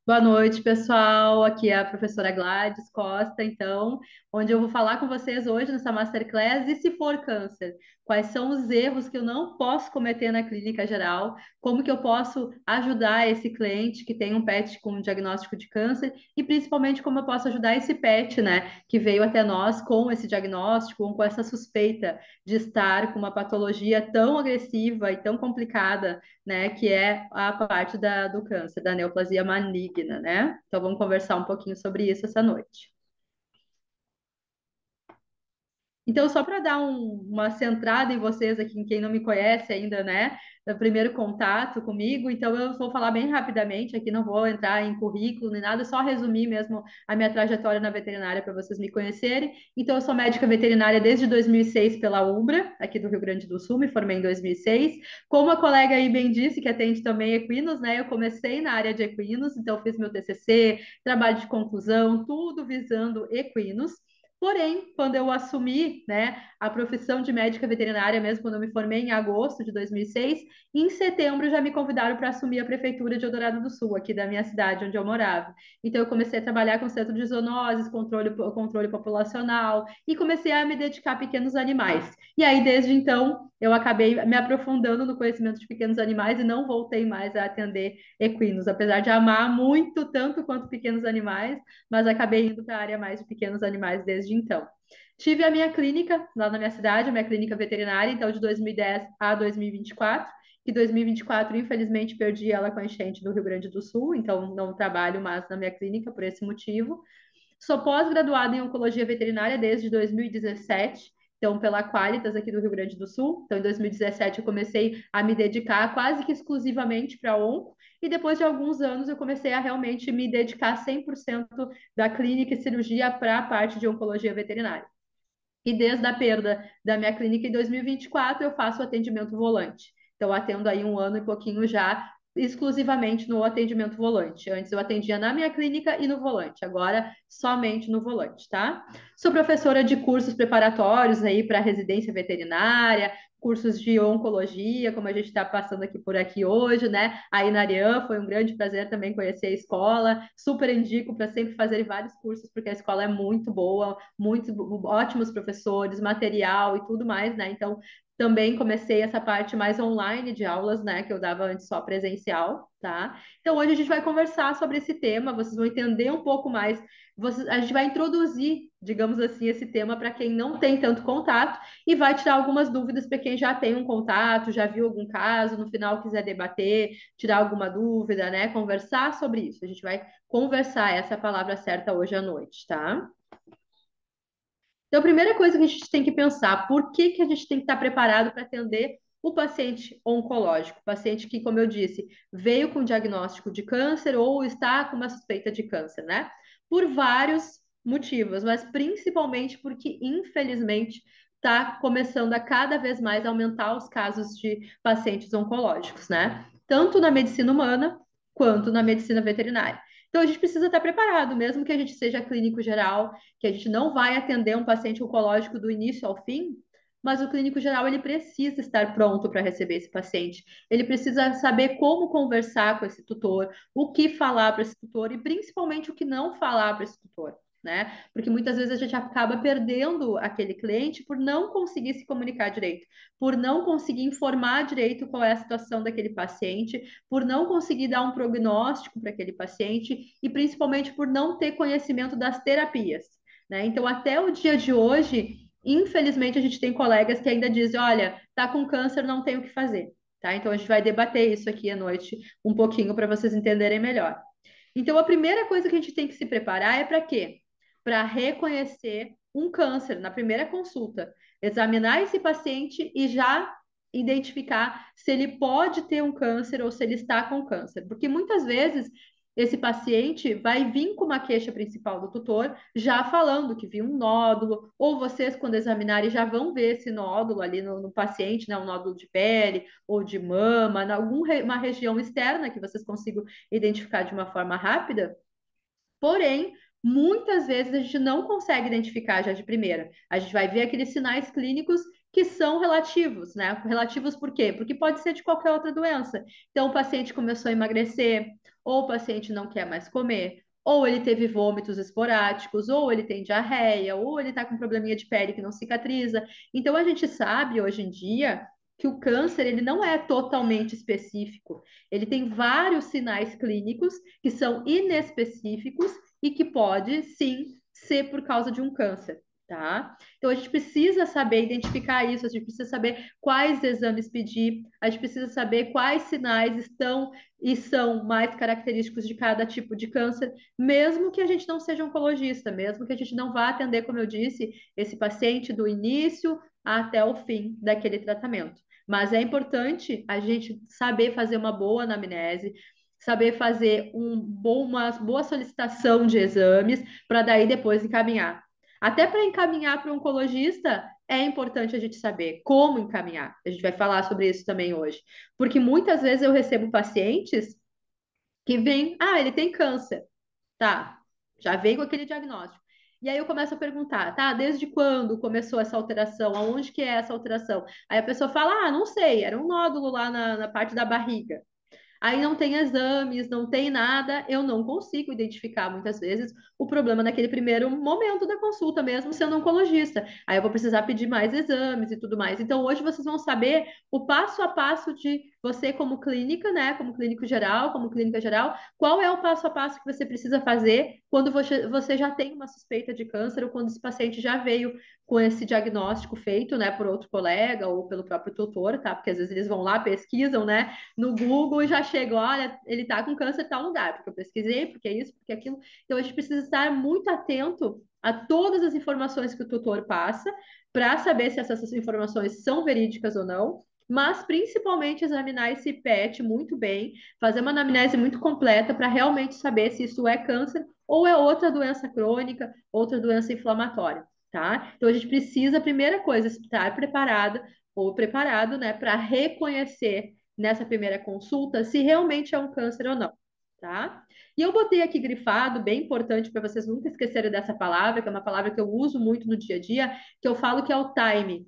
Boa noite, pessoal. Aqui é a professora Gladys Costa, então, onde eu vou falar com vocês hoje nessa masterclass. E se for câncer, quais são os erros que eu não posso cometer na clínica geral? Como que eu posso ajudar esse cliente que tem um PET com um diagnóstico de câncer? E principalmente como eu posso ajudar esse PET, né, que veio até nós com esse diagnóstico, ou com essa suspeita de estar com uma patologia tão agressiva e tão complicada, né, que é a parte do câncer, da neoplasia maligna, né? Então vamos conversar um pouquinho sobre isso essa noite. Então, só para dar uma centrada em vocês aqui, em quem não me conhece ainda, né? Do primeiro contato comigo, então eu vou falar bem rapidamente aqui, não vou entrar em currículo nem nada, só resumir mesmo a minha trajetória na veterinária para vocês me conhecerem. Então, eu sou médica veterinária desde 2006 pela UBRA, aqui do Rio Grande do Sul, me formei em 2006. Como a colega aí bem disse, que atende também equinos, né? Eu comecei na área de equinos, então fiz meu TCC, trabalho de conclusão, tudo visando equinos. Porém, quando eu assumi, né, a profissão de médica veterinária, mesmo quando eu me formei em agosto de 2006, em setembro já me convidaram para assumir a prefeitura de Eldorado do Sul, aqui da minha cidade, onde eu morava. Então, eu comecei a trabalhar com centro de zoonoses, controle populacional e comecei a me dedicar a pequenos animais. E aí, desde então, eu acabei me aprofundando no conhecimento de pequenos animais e não voltei mais a atender equinos, apesar de amar muito, tanto quanto pequenos animais, mas acabei indo para a área mais de pequenos animais desde então. Tive a minha clínica lá na minha cidade, a minha clínica veterinária, então de 2010 a 2024, que 2024, infelizmente, perdi ela com a enchente do Rio Grande do Sul, então não trabalho mais na minha clínica por esse motivo. Sou pós-graduada em oncologia veterinária desde 2017, então pela Qualitas aqui do Rio Grande do Sul. Então em 2017 eu comecei a me dedicar quase que exclusivamente para onco e depois de alguns anos eu comecei a realmente me dedicar 100% da clínica e cirurgia para a parte de oncologia veterinária. E desde a perda da minha clínica em 2024 eu faço atendimento volante. Então, atendo aí um ano e pouquinho já exclusivamente no atendimento volante. Antes eu atendia na minha clínica e no volante, agora somente no volante, tá? Sou professora de cursos preparatórios aí para residência veterinária, cursos de oncologia, como a gente está passando aqui por aqui hoje, né? Aí na Ariã foi um grande prazer também conhecer a escola. Super indico para sempre fazer vários cursos, porque a escola é muito boa, muitos ótimos professores, material e tudo mais, né? Então, também comecei essa parte mais online de aulas, né? Que eu dava antes só presencial, tá? Então, hoje a gente vai conversar sobre esse tema, vocês vão entender um pouco mais. A gente vai introduzir, digamos assim, esse tema para quem não tem tanto contato e vai tirar algumas dúvidas para quem já tem um contato, já viu algum caso, no final quiser debater, tirar alguma dúvida, né? Conversar sobre isso. A gente vai conversar, essa é a palavra certa hoje à noite, tá? Então, a primeira coisa que a gente tem que pensar, por que que a gente tem que estar preparado para atender o paciente oncológico, o paciente que, como eu disse, veio com diagnóstico de câncer ou está com uma suspeita de câncer, né? Por vários motivos, mas principalmente porque, infelizmente, está começando a cada vez mais aumentar os casos de pacientes oncológicos, né? Tanto na medicina humana quanto na medicina veterinária. Então, a gente precisa estar preparado, mesmo que a gente seja clínico geral, que a gente não vai atender um paciente oncológico do início ao fim, mas o clínico geral ele precisa estar pronto para receber esse paciente. Ele precisa saber como conversar com esse tutor, o que falar para esse tutor e principalmente o que não falar para esse tutor. Né? Porque muitas vezes a gente acaba perdendo aquele cliente por não conseguir se comunicar direito, por não conseguir informar direito qual é a situação daquele paciente, por não conseguir dar um prognóstico para aquele paciente e principalmente por não ter conhecimento das terapias. Né? Então, até o dia de hoje, infelizmente, a gente tem colegas que ainda dizem: olha, tá com câncer, não tem o que fazer. Tá? Então, a gente vai debater isso aqui à noite um pouquinho para vocês entenderem melhor. Então, a primeira coisa que a gente tem que se preparar é para quê? Para reconhecer um câncer na primeira consulta, examinar esse paciente e já identificar se ele pode ter um câncer ou se ele está com câncer. Porque muitas vezes esse paciente vai vir com uma queixa principal do tutor, já falando que viu um nódulo, ou vocês, quando examinarem, já vão ver esse nódulo ali no paciente, né? Um nódulo de pele ou de mama, em alguma região externa que vocês consigam identificar de uma forma rápida. Porém, muitas vezes a gente não consegue identificar já de primeira. A gente vai ver aqueles sinais clínicos que são relativos, né? Relativos por quê? Porque pode ser de qualquer outra doença. Então, o paciente começou a emagrecer, ou o paciente não quer mais comer, ou ele teve vômitos esporádicos, ou ele tem diarreia, ou ele está com probleminha de pele que não cicatriza. Então a gente sabe hoje em dia que o câncer ele não é totalmente específico. Ele tem vários sinais clínicos que são inespecíficos e que pode sim ser por causa de um câncer. Tá? Então a gente precisa saber identificar isso, a gente precisa saber quais exames pedir, a gente precisa saber quais sinais estão e são mais característicos de cada tipo de câncer, mesmo que a gente não seja oncologista, mesmo que a gente não vá atender, como eu disse, esse paciente do início até o fim daquele tratamento. Mas é importante a gente saber fazer uma boa anamnese, saber fazer uma boa solicitação de exames, para daí depois encaminhar. Até para encaminhar para o oncologista, é importante a gente saber como encaminhar. A gente vai falar sobre isso também hoje. Porque muitas vezes eu recebo pacientes que vêm, ele tem câncer. Tá, já vem com aquele diagnóstico. E aí eu começo a perguntar, tá, desde quando começou essa alteração? Aonde que é essa alteração? Aí a pessoa fala, não sei, era um nódulo lá na parte da barriga. Aí não tem exames, não tem nada, eu não consigo identificar muitas vezes o problema naquele primeiro momento da consulta, mesmo sendo oncologista. Aí eu vou precisar pedir mais exames e tudo mais. Então hoje vocês vão saber o passo a passo de você como clínica, né, como clínico geral, como clínica geral, qual é o passo a passo que você precisa fazer quando você já tem uma suspeita de câncer ou quando esse paciente já veio com esse diagnóstico feito, né, por outro colega ou pelo próprio tutor, tá? Porque às vezes eles vão lá, pesquisam, né, no Google e já chega, olha, ele está com câncer em tal lugar, porque eu pesquisei, porque é isso, porque é aquilo. Então a gente precisa estar muito atento a todas as informações que o tutor passa para saber se essas informações são verídicas ou não, mas principalmente examinar esse PET muito bem, fazer uma anamnese muito completa para realmente saber se isso é câncer ou é outra doença crônica, outra doença inflamatória, tá? Então a gente precisa, a primeira coisa, estar preparada ou preparado, né, para reconhecer nessa primeira consulta se realmente é um câncer ou não, tá? E eu botei aqui grifado, bem importante para vocês nunca esquecerem dessa palavra, que é uma palavra que eu uso muito no dia a dia, que eu falo que é o time.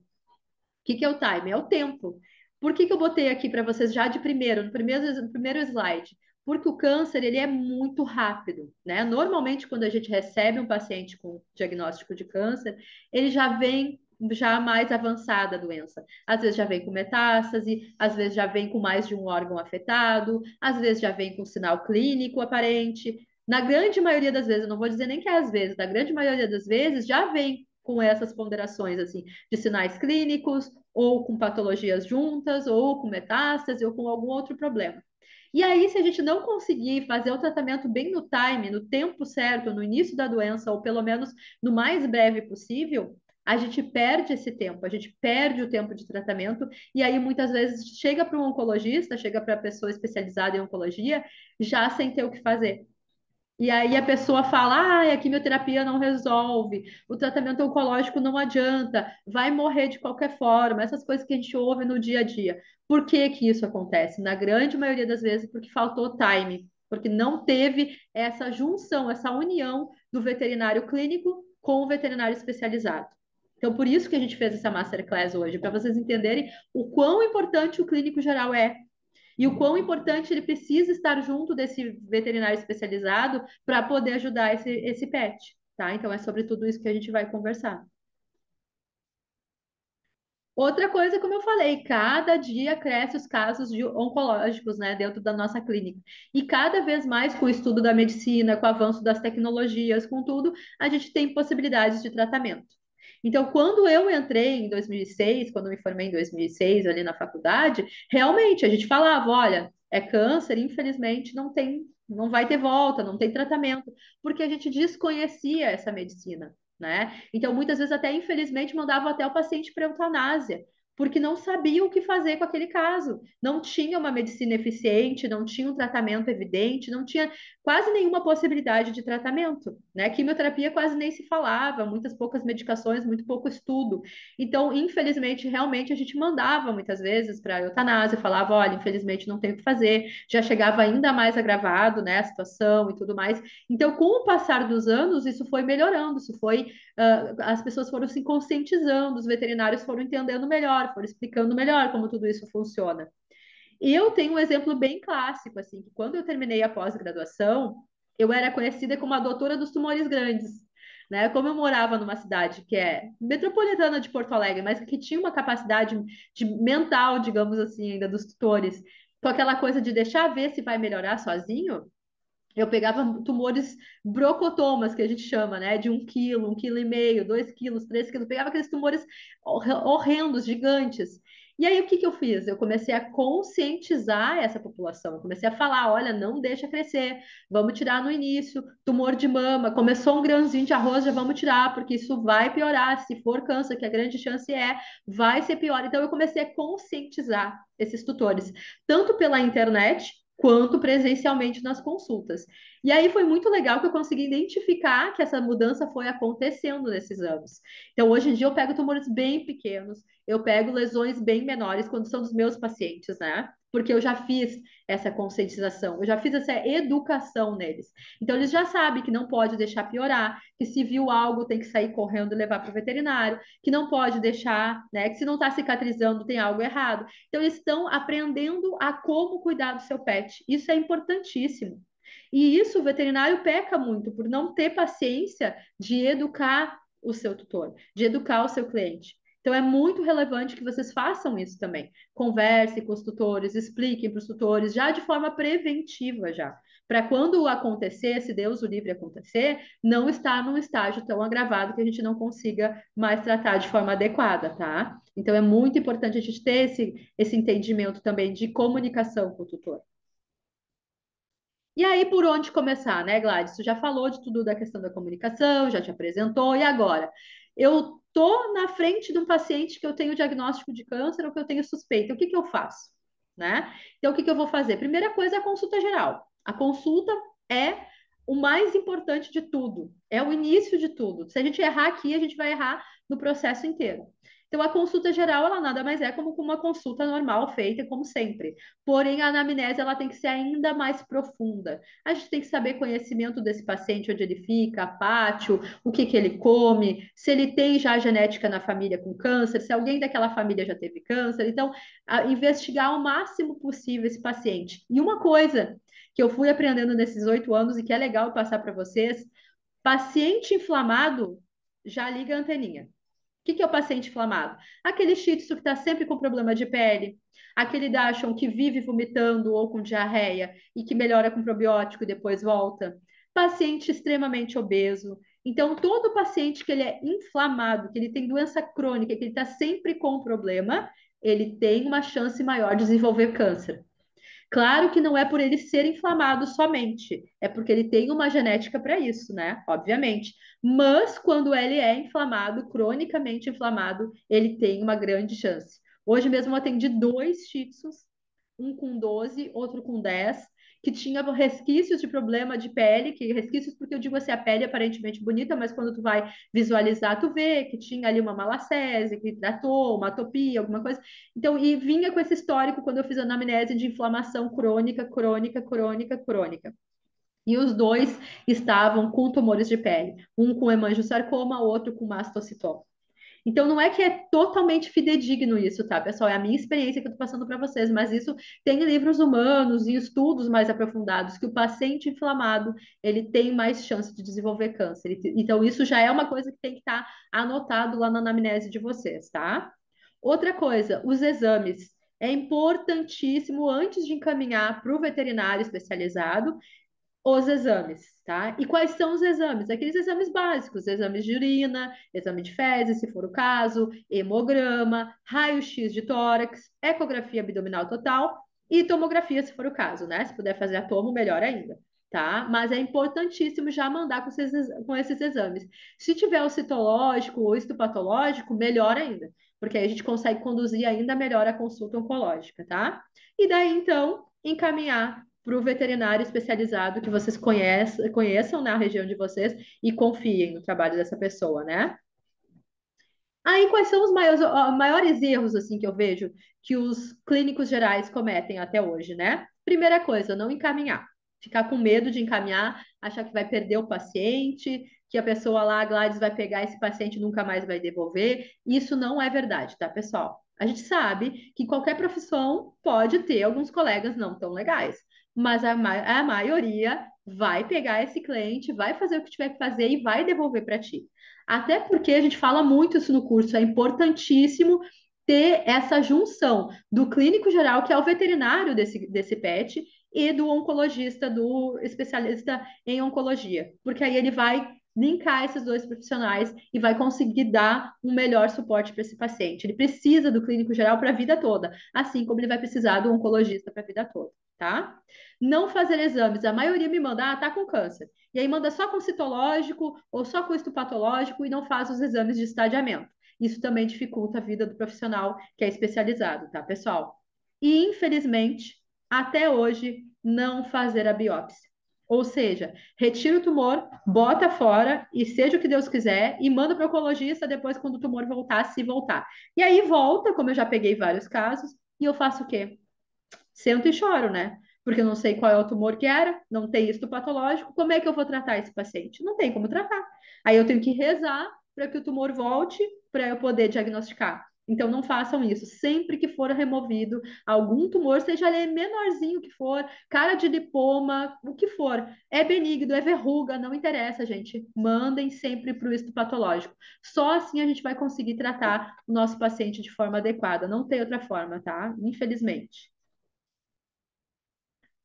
O que é o time? É o tempo. Por que eu botei aqui para vocês já de primeiro, no primeiro slide? Porque o câncer, ele é muito rápido, né? Normalmente, quando a gente recebe um paciente com diagnóstico de câncer, ele já vem já mais avançada a doença. Às vezes já vem com metástase, às vezes já vem com mais de um órgão afetado, às vezes já vem com sinal clínico aparente. Na grande maioria das vezes, eu não vou dizer nem que é às vezes, na grande maioria das vezes já vem com essas ponderações assim de sinais clínicos, ou com patologias juntas, ou com metástase, ou com algum outro problema. E aí, se a gente não conseguir fazer o tratamento bem no time, no tempo certo, no início da doença, ou pelo menos no mais breve possível, a gente perde esse tempo, a gente perde o tempo de tratamento, e aí muitas vezes chega para um oncologista, chega para a pessoa especializada em oncologia, já sem ter o que fazer. E aí a pessoa fala: a quimioterapia não resolve, o tratamento oncológico não adianta, vai morrer de qualquer forma, essas coisas que a gente ouve no dia a dia. Por que que isso acontece? Na grande maioria das vezes, porque faltou time, porque não teve essa junção, essa união do veterinário clínico com o veterinário especializado. Então, por isso que a gente fez essa masterclass hoje, para vocês entenderem o quão importante o clínico geral é e o quão importante ele precisa estar junto desse veterinário especializado para poder ajudar esse pet, tá? Então é sobre tudo isso que a gente vai conversar. Outra coisa, como eu falei, cada dia cresce os casos de oncológicos, né, dentro da nossa clínica. E cada vez mais com o estudo da medicina, com o avanço das tecnologias, com tudo, a gente tem possibilidades de tratamento. Então, quando eu entrei em 2006, quando eu me formei em 2006 ali na faculdade, realmente a gente falava, olha, é câncer, infelizmente não tem, não vai ter volta, não tem tratamento, porque a gente desconhecia essa medicina, né? Então, muitas vezes até infelizmente mandavam até o paciente para eutanásia, porque não sabiam o que fazer com aquele caso. Não tinha uma medicina eficiente, não tinha um tratamento evidente, não tinha quase nenhuma possibilidade de tratamento, né? Quimioterapia quase nem se falava, muitas poucas medicações, muito pouco estudo. Então, infelizmente, realmente a gente mandava muitas vezes para eutanásia, falava, olha, infelizmente não tem o que fazer, já chegava ainda mais agravado, né, a situação e tudo mais. Então, com o passar dos anos, isso foi melhorando, isso foi, as pessoas foram se conscientizando, os veterinários foram entendendo melhor, foram explicando melhor como tudo isso funciona. Eu tenho um exemplo bem clássico, assim, que quando eu terminei a pós-graduação, eu era conhecida como a doutora dos tumores grandes, né? Como eu morava numa cidade que é metropolitana de Porto Alegre, mas que tinha uma capacidade mental, digamos assim, ainda dos tutores, com aquela coisa de deixar ver se vai melhorar sozinho, eu pegava tumores brocotomas, que a gente chama, né? De 1 quilo, 1,5 quilo, 2 quilos, 3 quilos. Pegava aqueles tumores horrendos, gigantes. E aí, o que que eu fiz? Eu comecei a conscientizar essa população. Eu comecei a falar: olha, não deixa crescer, vamos tirar no início. Tumor de mama, começou um grãozinho de arroz, já vamos tirar, porque isso vai piorar. Se for câncer, que a grande chance é, vai ser pior. Então, eu comecei a conscientizar esses tutores, tanto pela internet quanto presencialmente nas consultas. E aí foi muito legal que eu consegui identificar que essa mudança foi acontecendo nesses anos. Então, hoje em dia, eu pego tumores bem pequenos, eu pego lesões bem menores quando são dos meus pacientes, né? Porque eu já fiz essa conscientização, eu já fiz essa educação neles. Então, eles já sabem que não pode deixar piorar, que se viu algo tem que sair correndo e levar para o veterinário, que não pode deixar, né? Que se não está cicatrizando tem algo errado. Então, eles estão aprendendo a como cuidar do seu pet. Isso é importantíssimo. E isso o veterinário peca muito por não ter paciência de educar o seu tutor, de educar o seu cliente. Então é muito relevante que vocês façam isso também. Converse com os tutores, expliquem para os tutores, já de forma preventiva já. Para quando acontecer, se Deus o livre acontecer, não estar num estágio tão agravado que a gente não consiga mais tratar de forma adequada, tá? Então é muito importante a gente ter esse entendimento também de comunicação com o tutor. E aí, por onde começar, né, Gladys? Tu já falou de tudo da questão da comunicação, já te apresentou, e agora? Eu tô na frente de um paciente que eu tenho diagnóstico de câncer ou que eu tenho suspeita. O que que eu faço? Né? Então, o que que eu vou fazer? Primeira coisa é a consulta geral. A consulta é o mais importante de tudo, é o início de tudo. Se a gente errar aqui, a gente vai errar no processo inteiro. Então, a consulta geral, ela nada mais é como uma consulta normal feita, como sempre. Porém, a anamnese ela tem que ser ainda mais profunda. A gente tem que saber conhecimento desse paciente, onde ele fica, pátio, o que que ele come, se ele tem já genética na família com câncer, se alguém daquela família já teve câncer. Então, investigar o máximo possível esse paciente. E uma coisa que eu fui aprendendo nesses 8 anos e que é legal passar para vocês, paciente inflamado já liga a anteninha. O que que é o paciente inflamado? Aquele shih tzu que está sempre com problema de pele, aquele Dachshund que vive vomitando ou com diarreia e que melhora com probiótico e depois volta. Paciente extremamente obeso. Então, todo paciente que ele é inflamado, que ele tem doença crônica, que ele está sempre com problema, ele tem uma chance maior de desenvolver câncer. Claro que não é por ele ser inflamado somente, é porque ele tem uma genética para isso, né? Obviamente. Mas quando ele é inflamado, cronicamente inflamado, ele tem uma grande chance. Hoje mesmo eu atendi 2 shih tzus, um com 12, outro com 10, que tinha resquícios de problema de pele, que resquícios porque eu digo assim, a pele é aparentemente bonita, mas quando tu vai visualizar, tu vê que tinha ali uma malacese, que tratou, uma atopia, alguma coisa. Então, e vinha com esse histórico quando eu fiz a anamnese de inflamação crônica, crônica, crônica, crônica. E os dois estavam com tumores de pele, um com hemangiosarcoma, outro com mastocitoma. Então, não é que é totalmente fidedigno isso, tá, pessoal? É a minha experiência que eu estou passando para vocês, mas isso tem livros humanos e estudos mais aprofundados que o paciente inflamado ele tem mais chance de desenvolver câncer. Então, isso já é uma coisa que tem que estar anotado lá na anamnese de vocês, tá? Outra coisa, os exames. É importantíssimo, antes de encaminhar para o veterinário especializado, os exames, tá? E quais são os exames? Aqueles exames básicos, exames de urina, exame de fezes, se for o caso, hemograma, raio-x de tórax, ecografia abdominal total e tomografia, se for o caso, né? Se puder fazer a tomo, melhor ainda, tá? Mas é importantíssimo já mandar com esses exames. Se tiver o citológico ou histopatológico, melhor ainda, porque aí a gente consegue conduzir ainda melhor a consulta oncológica, tá? E daí, então, encaminhar para o veterinário especializado que vocês conheçam na região de vocês e confiem no trabalho dessa pessoa, né? Aí, quais são os maiores erros assim que eu vejo que os clínicos gerais cometem até hoje, né? Primeira coisa, não encaminhar. Ficar com medo de encaminhar, achar que vai perder o paciente, que a pessoa lá, a Gladys, vai pegar esse paciente e nunca mais vai devolver. Isso não é verdade, tá, pessoal? A gente sabe que qualquer profissão pode ter alguns colegas não tão legais, mas a maioria vai pegar esse cliente, vai fazer o que tiver que fazer e vai devolver para ti. Até porque a gente fala muito isso no curso, é importantíssimo ter essa junção do clínico geral, que é o veterinário desse pet, e do oncologista, do especialista em oncologia, porque aí ele vai linkar esses dois profissionais e vai conseguir dar um melhor suporte para esse paciente. Ele precisa do clínico geral para a vida toda, assim como ele vai precisar do oncologista para a vida toda, tá? Não fazer exames. A maioria me manda, tá com câncer. E aí manda só com citológico ou só com histopatológico e não faz os exames de estadiamento. Isso também dificulta a vida do profissional que é especializado, tá, pessoal? E, infelizmente, até hoje, não fazer a biópsia. Ou seja, retira o tumor, bota fora e seja o que Deus quiser e manda para o oncologista depois quando o tumor voltar, se voltar. E aí volta, como eu já peguei vários casos, e eu faço o quê? Sento e choro, né? Porque eu não sei qual é o tumor que era, não tem isso patológico, como é que eu vou tratar esse paciente? Não tem como tratar. Aí eu tenho que rezar para que o tumor volte para eu poder diagnosticar. Então não façam isso. Sempre que for removido algum tumor, seja ele menorzinho que for, cara de lipoma, o que for, é benigno, é verruga, não interessa, gente. Mandem sempre para o histopatológico. Só assim a gente vai conseguir tratar o nosso paciente de forma adequada. Não tem outra forma, tá? Infelizmente.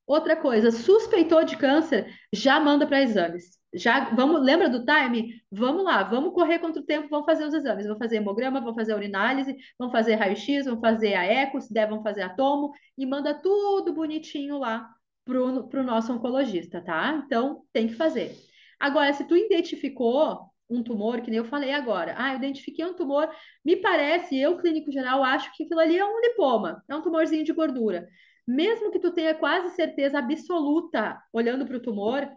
Outra coisa, suspeitou de câncer, já manda para exames. Já vamos, lembra do time? Vamos lá, vamos correr contra o tempo, vamos fazer os exames. Vamos fazer hemograma, vamos fazer urinálise, vamos fazer raio-x, vamos fazer a eco, se der, vamos fazer a tomo e manda tudo bonitinho lá pro nosso oncologista, tá? Então tem que fazer. Agora, se tu identificou um tumor, que nem eu falei agora, eu identifiquei um tumor, me parece, eu, clínico geral, acho que aquilo ali é um lipoma, é um tumorzinho de gordura. Mesmo que tu tenha quase certeza absoluta, olhando para o tumor,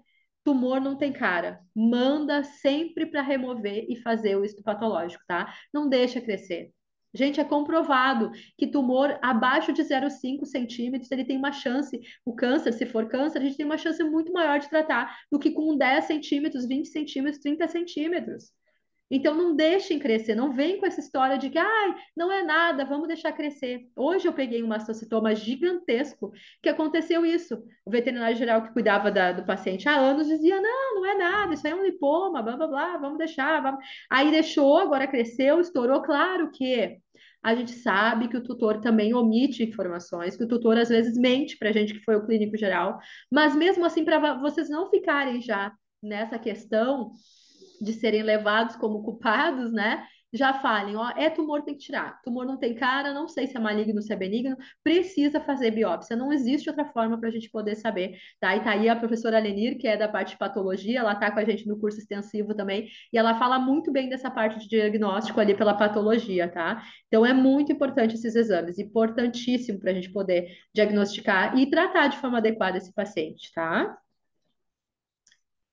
tumor não tem cara. Manda sempre para remover e fazer o histopatológico, tá? Não deixa crescer. Gente, é comprovado que tumor abaixo de 0,5 centímetros, ele tem uma chance, o câncer, se for câncer, a gente tem uma chance muito maior de tratar do que com 10 centímetros, 20 centímetros, 30 centímetros. Então não deixem crescer, não vem com essa história de que não é nada, vamos deixar crescer. Hoje eu peguei um mastocitoma gigantesco que aconteceu isso. O veterinário geral que cuidava do paciente há anos dizia: não, não é nada, isso aí é um lipoma, blá blá blá, vamos deixar. Vamos. Aí deixou, agora cresceu, estourou. Claro que a gente sabe que o tutor também omite informações, que o tutor às vezes mente para a gente que foi o clínico geral, mas mesmo assim, para vocês não ficarem já nessa questão de serem levados como culpados, né? Já falem, ó, é tumor, tem que tirar. Tumor não tem cara, não sei se é maligno, se é benigno, precisa fazer biópsia. Não existe outra forma para a gente poder saber, tá? E tá aí a professora Lenir, que é da parte de patologia, ela tá com a gente no curso extensivo também, e ela fala muito bem dessa parte de diagnóstico ali pela patologia, tá? Então é muito importante esses exames, importantíssimo para a gente poder diagnosticar e tratar de forma adequada esse paciente, tá?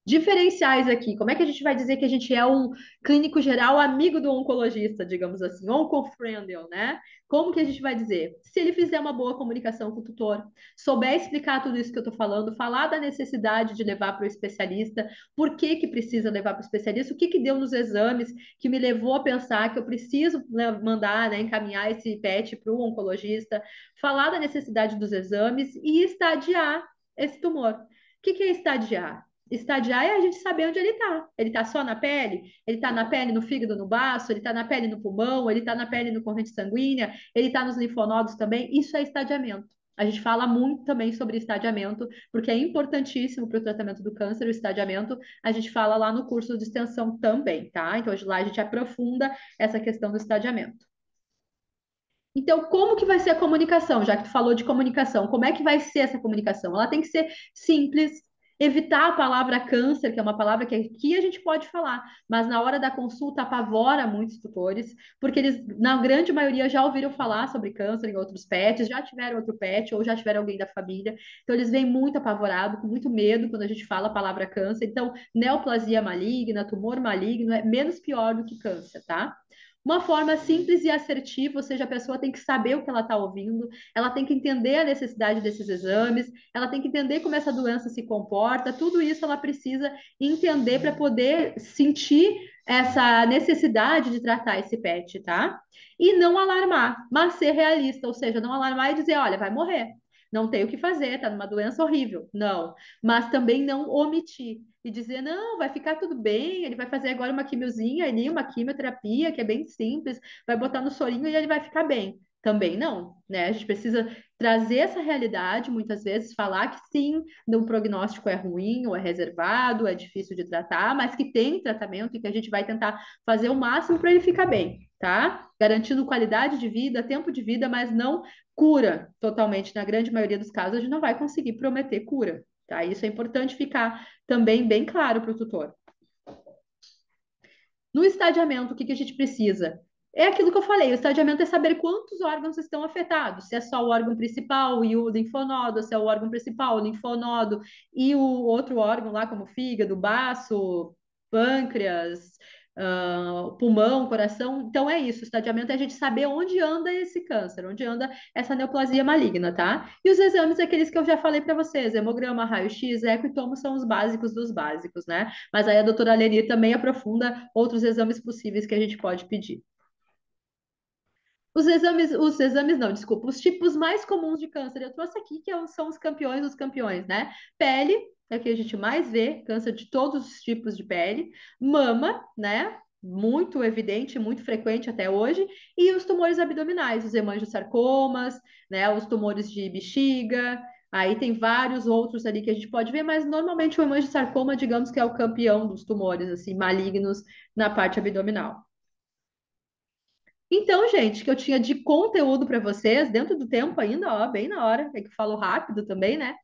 Diferenciais aqui. Como é que a gente vai dizer que a gente é um clínico geral amigo do oncologista, digamos assim, onco-friendly, né? Como que a gente vai dizer? Se ele fizer uma boa comunicação com o tutor, souber explicar tudo isso que eu estou falando, falar da necessidade de levar para o especialista, por que que precisa levar para o especialista, o que que deu nos exames que me levou a pensar que eu preciso, né, mandar, né, encaminhar esse PET para o oncologista, falar da necessidade dos exames e estadiar esse tumor. O que que é estadiar? Estadiar é a gente saber onde ele está. Ele está só na pele? Ele está na pele, no fígado, no baço? Ele está na pele, no pulmão? Ele está na pele, no corrente sanguínea? Ele está nos linfonodos também? Isso é estadiamento. A gente fala muito também sobre estadiamento, porque é importantíssimo para o tratamento do câncer, o estadiamento. A gente fala lá no curso de extensão também, tá? Então, hoje lá a gente aprofunda essa questão do estadiamento. Então, como que vai ser a comunicação? Já que tu falou de comunicação, como é que vai ser essa comunicação? Ela tem que ser simples, evitar a palavra câncer, que é uma palavra que aqui a gente pode falar, mas na hora da consulta apavora muitos tutores, porque eles, na grande maioria, já ouviram falar sobre câncer em outros pets, já tiveram outro pet ou já tiveram alguém da família, então eles vêm muito apavorados, com muito medo quando a gente fala a palavra câncer. Então, neoplasia maligna, tumor maligno é menos pior do que câncer, tá? Uma forma simples e assertiva, ou seja, a pessoa tem que saber o que ela está ouvindo, ela tem que entender a necessidade desses exames, ela tem que entender como essa doença se comporta, tudo isso ela precisa entender para poder sentir essa necessidade de tratar esse pet, tá? E não alarmar, mas ser realista, ou seja, não alarmar e dizer, olha, vai morrer. Não tem o que fazer, tá numa doença horrível. Não. Mas também não omitir e dizer, não, vai ficar tudo bem, ele vai fazer agora uma quimiozinha ali, uma quimioterapia, que é bem simples, vai botar no sorinho e ele vai ficar bem. Também não, né? A gente precisa trazer essa realidade, muitas vezes, falar que sim, o prognóstico é ruim ou é reservado, é difícil de tratar, mas que tem tratamento e que a gente vai tentar fazer o máximo para ele ficar bem, tá? Garantindo qualidade de vida, tempo de vida, mas não cura totalmente. Na grande maioria dos casos, a gente não vai conseguir prometer cura, tá? Isso é importante ficar também bem claro para o tutor. No estadiamento, o que que a gente precisa? É aquilo que eu falei, o estadiamento é saber quantos órgãos estão afetados, se é só o órgão principal e o linfonodo, se é o órgão principal, o linfonodo e o outro órgão lá, como fígado, baço, pâncreas, pulmão, coração. Então é isso, o estadiamento é a gente saber onde anda esse câncer, onde anda essa neoplasia maligna, tá? E os exames, aqueles que eu já falei para vocês, hemograma, raio-x, eco e tomo são os básicos dos básicos, né? Mas aí a doutora Leni também aprofunda outros exames possíveis que a gente pode pedir. Os exames não, desculpa, os tipos mais comuns de câncer. Eu trouxe aqui que são os campeões dos campeões, né? Pele, é que a gente mais vê, câncer de todos os tipos de pele. Mama, né? Muito evidente, muito frequente até hoje. E os tumores abdominais, os hemangiosarcomas, né? Os tumores de bexiga. Aí tem vários outros ali que a gente pode ver, mas normalmente o hemangiosarcoma, digamos que é o campeão dos tumores, assim, malignos na parte abdominal. Então, gente, que eu tinha de conteúdo para vocês, dentro do tempo ainda, ó, bem na hora, é que eu falo rápido também, né?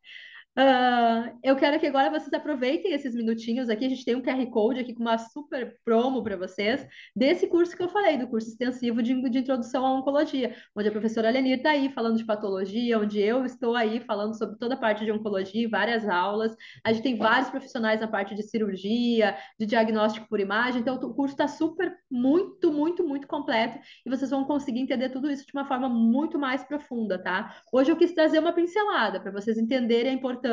Eu quero que agora vocês aproveitem esses minutinhos aqui. A gente tem um QR Code aqui com uma super promo para vocês desse curso que eu falei, do curso extensivo de introdução à oncologia, onde a professora Lenir está aí falando de patologia, onde eu estou aí falando sobre toda a parte de oncologia, várias aulas. A gente tem vários profissionais na parte de cirurgia, de diagnóstico por imagem. Então, o curso está super, muito, muito, muito completo e vocês vão conseguir entender tudo isso de uma forma muito mais profunda, tá? Hoje eu quis trazer uma pincelada para vocês entenderem a importância,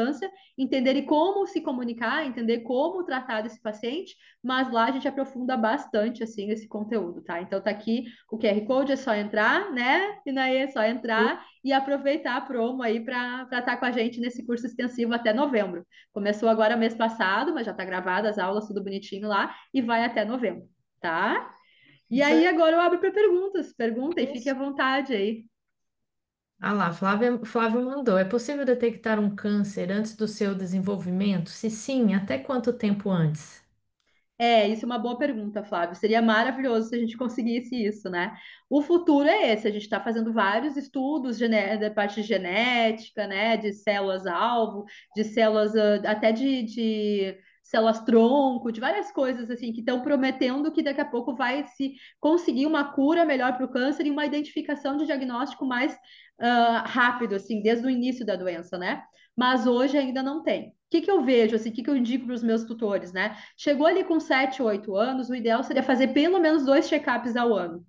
entenderem como se comunicar, entender como tratar desse paciente, mas lá a gente aprofunda bastante assim esse conteúdo, tá? Então tá aqui o QR Code, é só entrar, né? E daí é só entrar e aproveitar a promo aí para estar com a gente nesse curso extensivo até novembro. Começou agora mês passado, mas já está gravada as aulas, tudo bonitinho lá, e vai até novembro, tá? E aí agora eu abro para perguntas. Perguntem, fiquem à vontade aí. Ah lá, Flávio mandou. É possível detectar um câncer antes do seu desenvolvimento? Se sim, até quanto tempo antes? Isso é uma boa pergunta, Flávio. Seria maravilhoso se a gente conseguisse isso, né? O futuro é esse. A gente está fazendo vários estudos da parte de genética, né? De células-alvo, de células, até de células-tronco, de várias coisas assim que estão prometendo que daqui a pouco vai se conseguir uma cura melhor para o câncer e uma identificação de diagnóstico mais rápido, assim, desde o início da doença, né? Mas hoje ainda não tem. O que que eu vejo, assim, o que que eu indico para os meus tutores, né? Chegou ali com 7, 8 anos, o ideal seria fazer pelo menos 2 check-ups ao ano.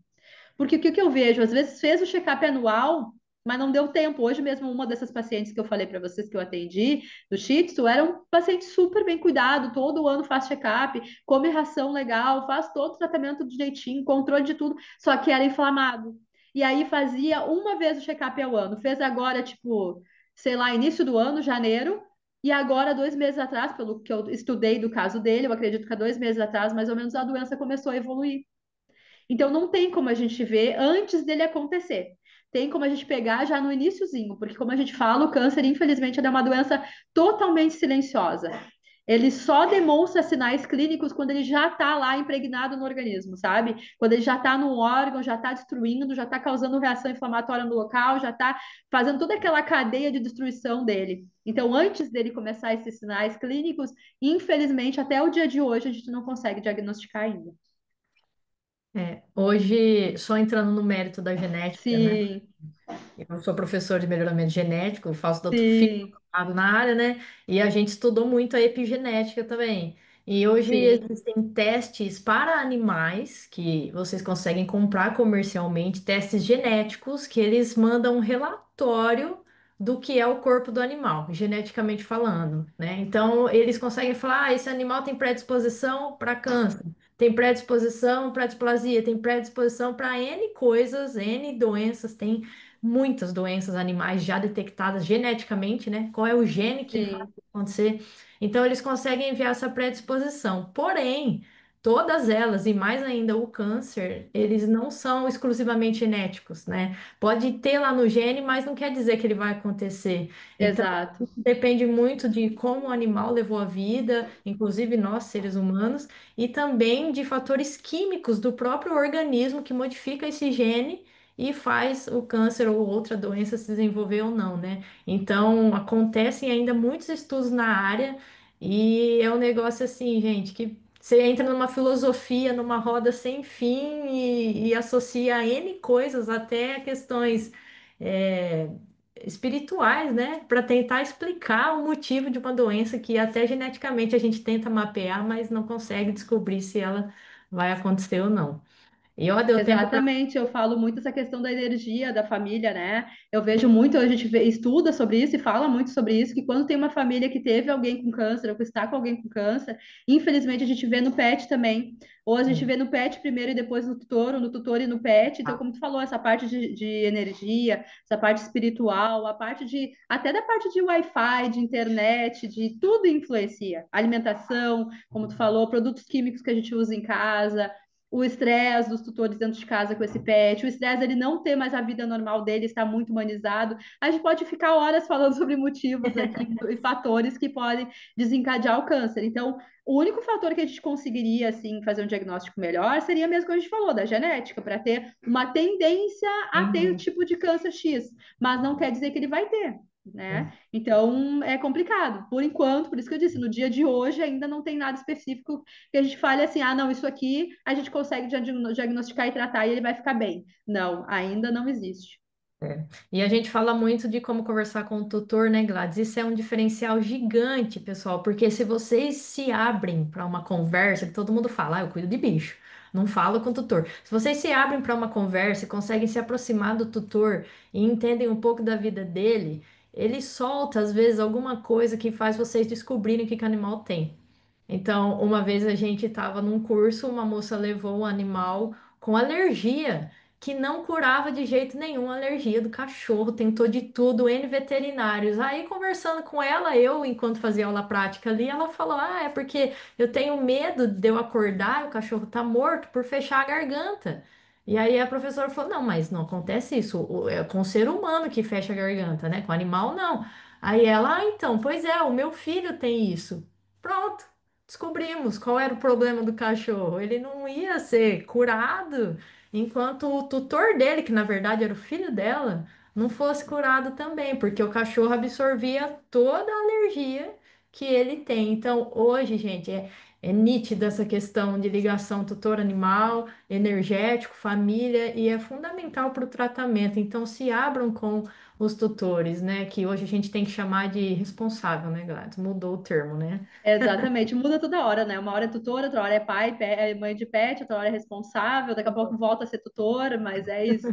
Porque o que que eu vejo? Às vezes fez o check-up anual, mas não deu tempo. Hoje mesmo, uma dessas pacientes que eu falei para vocês que eu atendi, do Shih Tzu, era um paciente super bem cuidado, todo ano faz check-up, come ração legal, faz todo o tratamento direitinho, controle de tudo, só que era inflamado. E aí fazia uma vez o check-up ao ano. Fez agora, tipo, sei lá, início do ano, janeiro, e agora, 2 meses atrás, pelo que eu estudei do caso dele, eu acredito que há 2 meses atrás, mais ou menos, a doença começou a evoluir. Então não tem como a gente ver antes dele acontecer. Tem como a gente pegar já no iniciozinho, porque como a gente fala, o câncer, infelizmente, é uma doença totalmente silenciosa. Ele só demonstra sinais clínicos quando ele já está lá impregnado no organismo, sabe? Quando ele já está no órgão, já está destruindo, já está causando reação inflamatória no local, já está fazendo toda aquela cadeia de destruição dele. Então, antes dele começar esses sinais clínicos, infelizmente, até o dia de hoje, a gente não consegue diagnosticar ainda. Hoje, só entrando no mérito da genética, né? Sim, Eu sou professor de melhoramento genético, faço fiz sim, doutorado na área, né? E a gente estudou muito a epigenética também. E hoje sim. existem testes para animais que vocês conseguem comprar comercialmente, testes genéticos que eles mandam um relatório do que é o corpo do animal, geneticamente falando, né? Então, eles conseguem falar, esse animal tem predisposição para câncer. tem predisposição para displasia, tem predisposição para N coisas, N doenças, tem muitas doenças animais já detectadas geneticamente, né? Qual é o gene que faz Sim, acontecer? Então, eles conseguem enviar essa predisposição. Porém, todas elas, e mais ainda o câncer, eles não são exclusivamente genéticos, né? Pode ter lá no gene, mas não quer dizer que ele vai acontecer. Então, exato. depende muito de como o animal levou a vida, inclusive nós, seres humanos, e também de fatores químicos do próprio organismo que modifica esse gene e faz o câncer ou outra doença se desenvolver ou não, né? Então, acontecem ainda muitos estudos na área e é um negócio assim, gente, que você entra numa filosofia, numa roda sem fim e associa N coisas, até questões é, espirituais, né? Para tentar explicar o motivo de uma doença que até geneticamente a gente tenta mapear, mas não consegue descobrir se ela vai acontecer ou não. E ó, deu tempo para. Exatamente, eu falo muito essa questão da energia da família, né? Eu vejo muito, a gente estuda sobre isso e fala muito sobre isso, que quando tem uma família que teve alguém com câncer ou que está com alguém com câncer, infelizmente a gente vê no pet também. Ou a gente vê no pet primeiro e depois no tutor, ou no tutor e no pet. Então, como tu falou, essa parte de energia, essa parte espiritual, a parte de, até da parte de Wi-Fi, de internet, de tudo influencia. Alimentação, como tu falou, produtos químicos que a gente usa em casa, o estresse dos tutores dentro de casa com esse pet, o estresse ele não ter mais a vida normal dele, está muito humanizado. A gente pode ficar horas falando sobre motivos aqui e fatores que podem desencadear o câncer. Então, o único fator que a gente conseguiria assim fazer um diagnóstico melhor seria mesmo que a gente falou da genética, para ter uma tendência a ter o Uhum. tipo de câncer X, mas não quer dizer que ele vai ter. Né? Então é complicado. Por enquanto, por isso que eu disse, no dia de hoje ainda não tem nada específico que a gente fale assim, ah, não, isso aqui a gente consegue diagnosticar e tratar e ele vai ficar bem. Não, ainda não existe. É. E a gente fala muito de como conversar com o tutor, né, Gladys? Isso é um diferencial gigante, pessoal, porque se vocês se abrem para uma conversa, que todo mundo fala, ah, eu cuido de bicho, não falo com o tutor. Se vocês se abrem para uma conversa e conseguem se aproximar do tutor e entendem um pouco da vida dele, ele solta, às vezes, alguma coisa que faz vocês descobrirem o que que o animal tem. Então, uma vez a gente estava num curso, uma moça levou um animal com alergia, que não curava de jeito nenhum a alergia do cachorro, tentou de tudo, N veterinários. Aí, conversando com ela, eu, enquanto fazia aula prática ali, ela falou: Ah, é porque eu tenho medo de eu acordar e o cachorro tá morto por fechar a garganta. E aí a professora falou: Não, mas não acontece isso, é com o ser humano que fecha a garganta, né? Com o animal, não. Aí ela: Ah, então, pois é, o meu filho tem isso. Pronto. Descobrimos qual era o problema do cachorro. Ele não ia ser curado enquanto o tutor dele, que na verdade era o filho dela, não fosse curado também, porque o cachorro absorvia toda a alergia que ele tem. Então, hoje, gente, é nítido essa questão de ligação tutor-animal, energético, família, e é fundamental para o tratamento. Então, se abram com os tutores, né? Que hoje a gente tem que chamar de responsável, né, Gladys? Mudou o termo, né? Exatamente, muda toda hora, né? Uma hora é tutora, outra hora é pai, é mãe de pet, outra hora é responsável, daqui a pouco volta a ser tutor, mas é isso.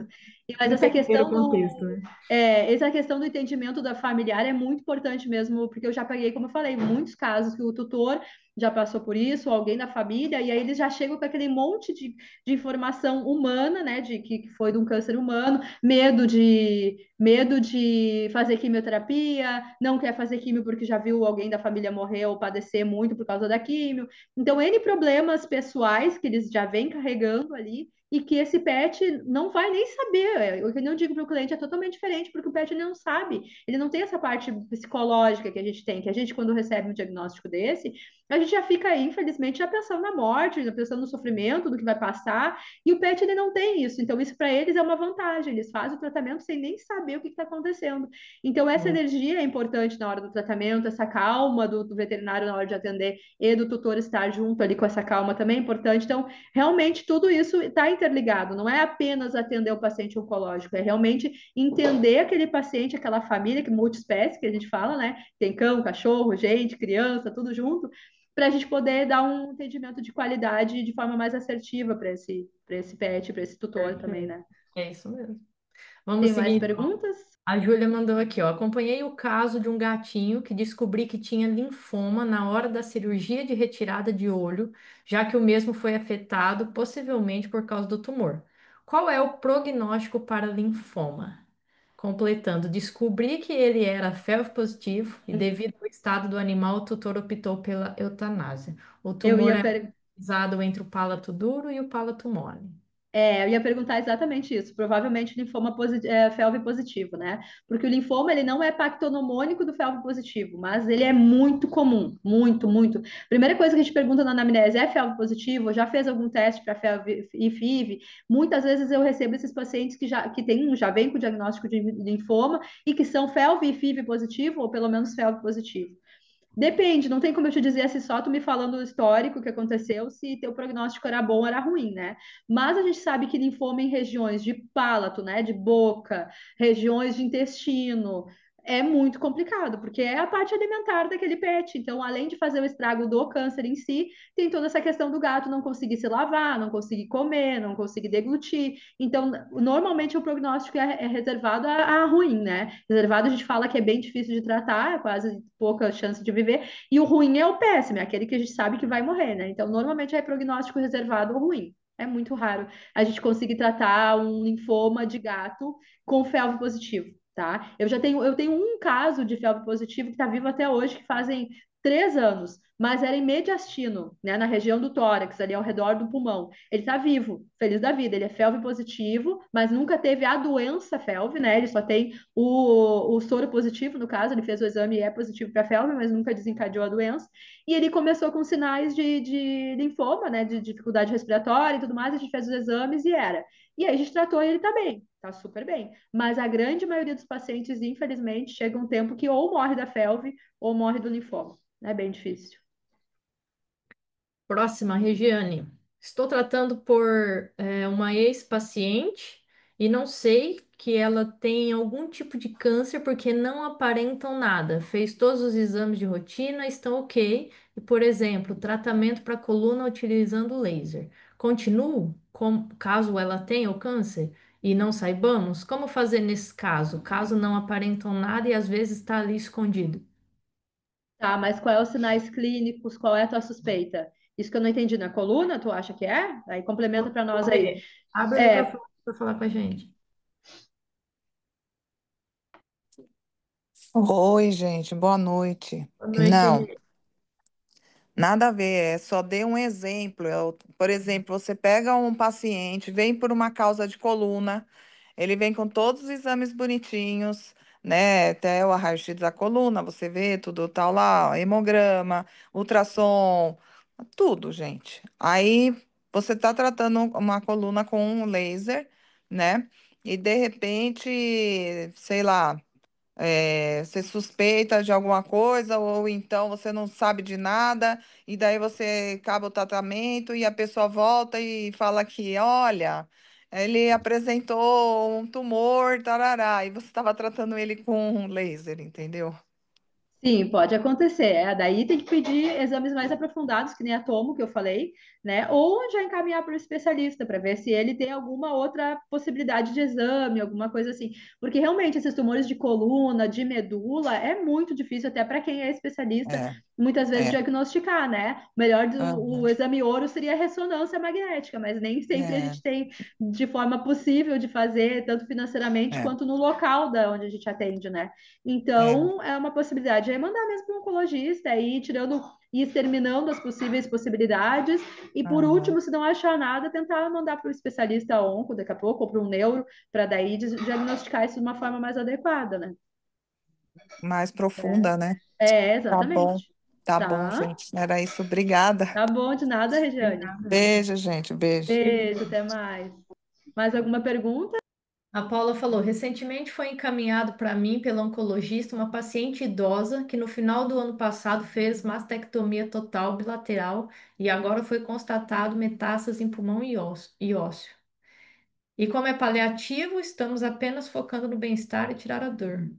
Mas essa Entender o questão contexto, do, né? essa questão do entendimento da familiar é muito importante mesmo, porque eu já peguei, como eu falei, muitos casos que o tutor já passou por isso, ou alguém da família, e aí eles já chegam com aquele monte de informação humana, né? De que foi de um câncer humano, medo de fazer quimioterapia, não quer fazer químio porque já viu alguém da família morrer ou padecer muito por causa da químio. Então, N problemas pessoais que eles já vêm carregando ali e que esse pet não vai nem saber. O que eu digo para o cliente é totalmente diferente, porque o pet ele não sabe, ele não tem essa parte psicológica que a gente tem, que a gente, quando recebe um diagnóstico desse, a gente já fica aí, infelizmente, já pensando na morte, já pensando no sofrimento, do que vai passar, e o pet ele não tem isso. Então, isso para eles é uma vantagem. Eles fazem o tratamento sem nem saber o que está acontecendo. Então, essa energia é importante na hora do tratamento, essa calma do veterinário na hora de atender e do tutor estar junto ali com essa calma também é importante. Então, realmente, tudo isso está interligado. Não é apenas atender o paciente oncológico, é realmente entender aquele paciente, aquela família, que multiespécie que a gente fala, né? Tem cão, cachorro, gente, criança, tudo junto, para a gente poder dar um entendimento de qualidade de forma mais assertiva para esse pet, para esse tutor também, Perfeito. né? É isso mesmo. Vamos Tem mais seguir. perguntas? A Júlia mandou aqui, ó. Acompanhei o caso de um gatinho que descobri que tinha linfoma na hora da cirurgia de retirada de olho, já que o mesmo foi afetado, possivelmente por causa do tumor. Qual é o prognóstico para linfoma? Completando, descobri que ele era FeLV positivo e, devido ao estado do animal, o tutor optou pela eutanásia. O Eu tumor ia é per- localizado entre o palato duro e o palato mole. eu ia perguntar exatamente isso. Provavelmente linfoma FeLV positivo, né? Porque o linfoma ele não é pactonomônico do FeLV positivo, mas ele é muito comum, muito, muito. Primeira coisa que a gente pergunta na anamnese é FeLV positivo? Já fez algum teste para FeLV e FIV? Muitas vezes eu recebo esses pacientes já vêm com o diagnóstico de linfoma e que são FeLV e FIV positivo ou pelo menos FeLV positivo. Depende, não tem como eu te dizer se só tu me falando o histórico que aconteceu, se teu prognóstico era bom ou era ruim, né? Mas a gente sabe que linfoma em regiões de palato, né, de boca, regiões de intestino, é muito complicado, porque é a parte alimentar daquele pet. Então, além de fazer o estrago do câncer em si, tem toda essa questão do gato não conseguir se lavar, não conseguir comer, não conseguir deglutir. Então, normalmente o prognóstico é reservado a ruim, né? Reservado a gente fala que é bem difícil de tratar, é quase pouca chance de viver, e o ruim é o péssimo, é aquele que a gente sabe que vai morrer, né? Então, normalmente é prognóstico reservado ou ruim. É muito raro a gente conseguir tratar um linfoma de gato com felve positivo, tá? Eu tenho um caso de felve positivo que está vivo até hoje, que fazem 3 anos, mas era em mediastino, né, na região do tórax, ali ao redor do pulmão. Ele está vivo, feliz da vida. Ele é felve positivo, mas nunca teve a doença felve, né? Ele só tem o soro positivo, no caso, ele fez o exame e é positivo para felve, mas nunca desencadeou a doença. E ele começou com sinais de linfoma, né? De dificuldade respiratória e tudo mais. A gente fez os exames e era. E aí a gente tratou e ele tá bem, tá super bem. Mas a grande maioria dos pacientes, infelizmente, chega um tempo que ou morre da felve ou morre do linfoma. É bem difícil. Próxima, Regiane. Estou tratando por uma ex-paciente e não sei que ela tem algum tipo de câncer porque não aparentam nada. Fez todos os exames de rotina, estão ok. E, por exemplo, tratamento para coluna utilizando laser. Continuo, caso ela tenha o câncer e não saibamos, como fazer nesse caso? Caso não aparentam nada e às vezes está ali escondido. Tá, mas qual é os sinais clínicos? Qual é a tua suspeita? Isso que eu não entendi. Na coluna, tu acha que é? Aí complementa para nós aí. Você abre o É, microfone para falar com a gente. Oi, gente, boa noite. Boa noite, Não, Rê. nada a ver, só dei um exemplo. Por exemplo, você pega um paciente, vem por uma causa de coluna, ele vem com todos os exames bonitinhos, né? Até o raio-x da coluna, você vê tudo tal lá, hemograma, ultrassom, tudo, gente. Aí você está tratando uma coluna com um laser, né? E de repente, sei lá. Você suspeita de alguma coisa, ou então você não sabe de nada, e daí você acaba o tratamento e a pessoa volta e fala que, olha, ele apresentou um tumor, tarará, e você estava tratando ele com um laser, entendeu? sim, pode acontecer. Daí tem que pedir exames mais aprofundados, que nem a tomo que eu falei, né? Ou já encaminhar para o especialista para ver se ele tem alguma outra possibilidade de exame, alguma coisa assim. Porque realmente esses tumores de coluna, de medula, é muito difícil até para quem é especialista, É, muitas vezes é, diagnosticar, né? O melhor o aham, exame ouro seria a ressonância magnética, mas nem sempre a é, gente tem de forma possível de fazer, tanto financeiramente é, quanto no local da onde a gente atende, né? é, Então, é uma possibilidade. É mandar mesmo para um oncologista, aí tirando e exterminando as possíveis possibilidades. E por aham. último, se não achar nada, tentar mandar para o especialista onco daqui a pouco, ou para um neuro, para daí diagnosticar isso de uma forma mais adequada, né? Mais profunda, né? Exatamente. Tá bom, Tá? gente. Era isso, obrigada. Tá bom de nada, Regiane. Beijo, gente, beijo. Beijo, até mais. Mais alguma pergunta? A Paula falou: recentemente foi encaminhado para mim pelo oncologista uma paciente idosa que no final do ano passado fez mastectomia total bilateral e agora foi constatado metástase em pulmão e ósseo. E como é paliativo, estamos apenas focando no bem-estar e tirar a dor.